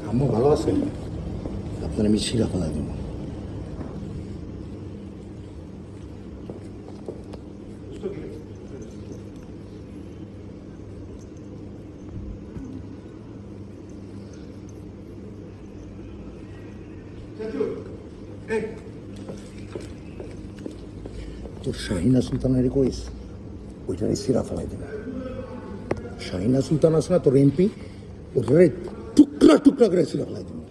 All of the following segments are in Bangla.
আম্মু ভালো আছেন? আপনার আমি শিরা ফেলা দেব। তোর শাহিনা সুলতানের কইস ওইটারে সিরা ফেলাই দেবে। শাহিনা সুলতান আছে না তোর এমপি, ওটারে টুকরা টুকরা করে সিরা ফেলাই দেবে।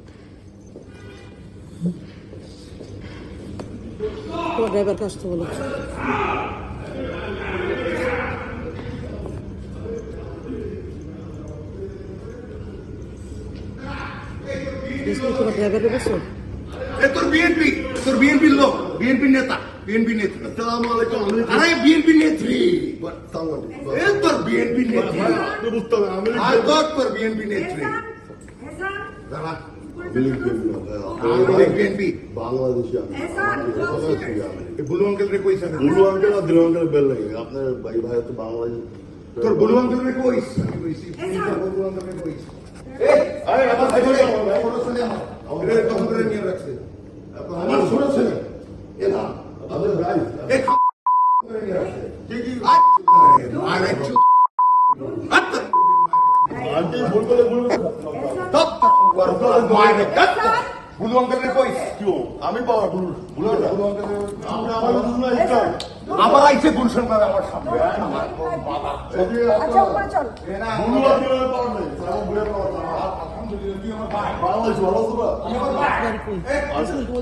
ড্রাইভার কাজ তো বলো তোমার ড্রাইভারে বসো। তোর বিএনপি লোক, বিএনপি নেতা, বিএনপি নেত্রী। আসসালামু আলাইকুম। আরে বিএনপি নেত্রী, তোর বিএনপি নেত্রী, বুঝতে হবে আমি তোর বিএনপি নেত্রী। দাঁড়া, বিএনপি বাংলাদেশি আমি বুলু আঙ্কেল রে কইস, বুলু আঙ্কেল আর দিলু আঙ্কেল বেল লাগে আপনার ভাই ভাই তো বাংলাদেশ তোর বুলু আঙ্কেল রে কইস, বুলু আঙ্কেল রে কইস। আরে আমার ভাই ভাই ছোট ছেলে আমার তখন করে নিয়ে রাখছে, আমার ছোট ছেলে এলা আমাদের ভাই এই করে নিয়ে রাখছে। কি কি আরে আন্টি ভুল করে ভুল বুলু আঙ্কেল রে কইস। কিও আমি পাওয়া ভুল ভুল বুলু আঙ্কেল আমরা আমার ভুল না ইসলাম আবার আইছে গুলশন করে আমার সামনে। আচ্ছা উপরে চল। ভুল আঙ্কেল পাওয়া নাই সারা ভুলে পাওয়া বাংলাদেশ ভালো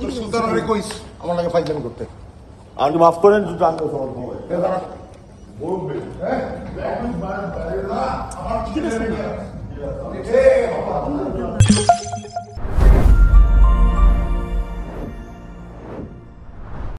তো সুলতান রে কইস আমার লাগে ফাইজলামি করতে। আগে মাফ করেন দুটো আঙ্কেল সবার ভয় বলবে ঠিক আছে।